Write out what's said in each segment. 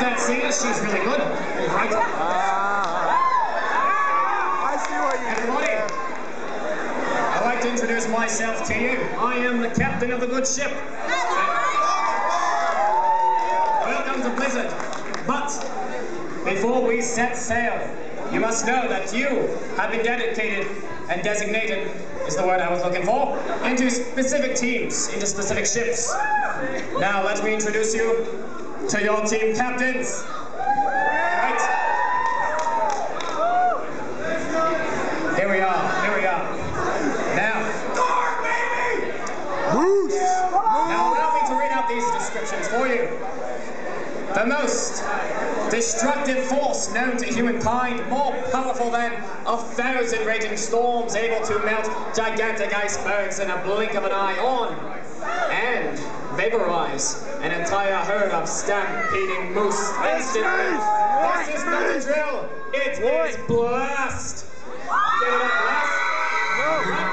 that singer? She's really good. All right. I see what you Everybody, I'd like to introduce myself to you. I am the captain of the good ship. Welcome to Blizzard. But before we set sail, you must know that you have been dedicated and designated, is the word I was looking for, into specific teams, into specific ships. Now let me introduce you to your team captains. Right. Here we are. Now allow me to read out these descriptions for you. The most destructive force known to humankind, more powerful than 1,000 raging storms, able to melt gigantic icebergs in a blink of an eye on and vaporize an entire herd of stampeding moose instantly. This is not a drill, it is blast. Give it up, blast.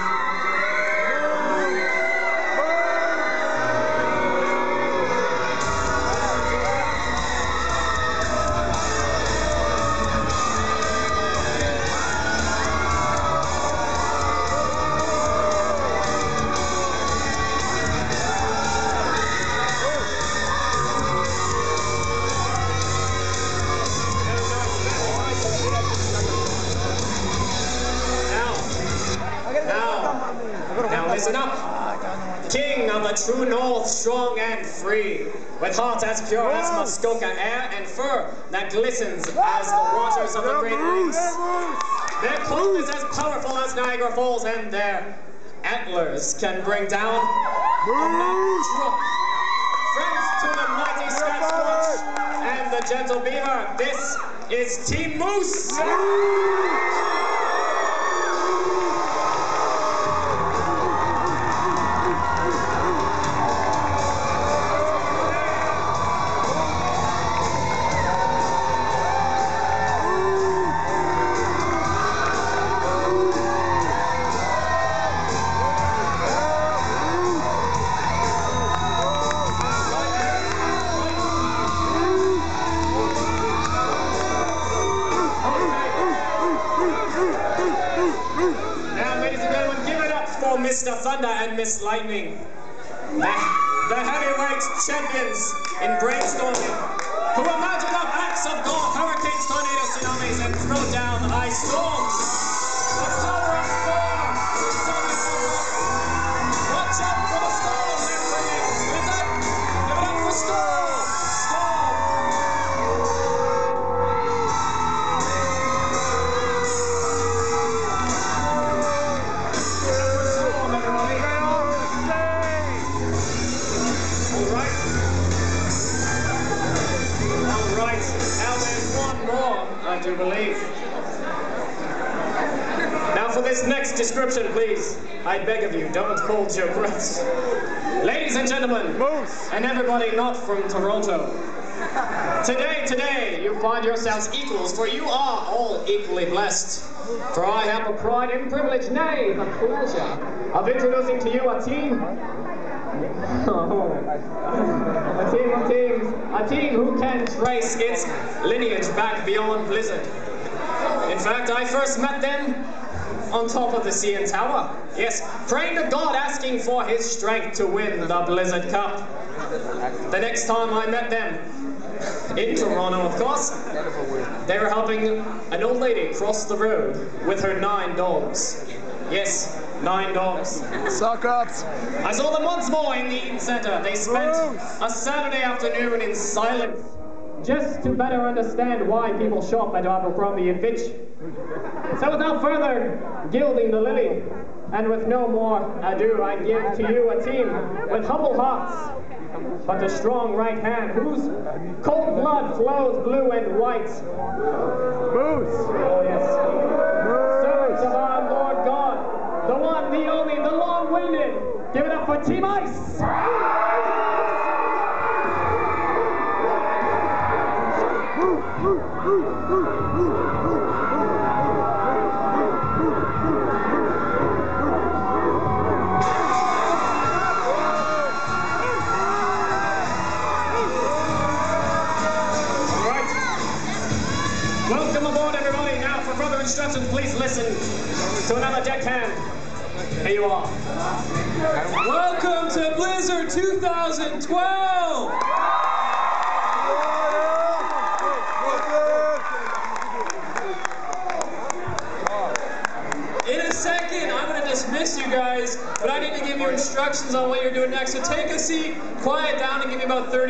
Now listen up. King of the true north, strong and free, with heart as pure as Muskoka air and fur that glistens as the waters of the Great Lakes. Their club is as powerful as Niagara Falls, and their antlers can bring down a mountain truck. Friends to the mighty Sasquatch and the gentle beaver, this is Team Moose! Mr. Thunder and Miss Lightning, the heavyweight champions in brainstorming, who will mount up acts of God, hurricanes, tornadoes, tsunamis, and throw down ice storms. The power of Thor! Watch out for the storm they're bringing! Listen! Give it up for Storm! I do believe. Now for this next description, please. I beg of you, don't hold your breaths. Ladies and gentlemen, Moose, and everybody not from Toronto. Today, you find yourselves equals, for you are all equally blessed. For I have the pride and privilege, nay, the pleasure, of introducing to you a team. A team who can trace its lineage back beyond Blizzard. In fact, I first met them on top of the CN Tower. Yes, praying to God, asking for his strength to win the Blizzard Cup. The next time I met them, in Toronto, of course, they were helping an old lady cross the road with her 9 dogs. Yes, 9 dogs. Suck ups. I saw them once more in the Eaton Center. They spent a Saturday afternoon in silence, just to better understand why people shop at Abercrombie & Fitch. So without further gilding the lily, and with no more ado, I give to you a team with humble hearts, but a strong right hand, whose cold blood flows blue and white. Moose! Oh yes. Servants of our Lord God, the one, the only, the long-winded. Give it up for Team Ice! Welcome aboard, everybody. Now, for further instructions, please listen to another deckhand. Here you are. Welcome to Blizzard 2012! In a second, I'm going to dismiss you guys, but I need to give you instructions on what you're doing next. So take a seat, quiet down, and give me about 30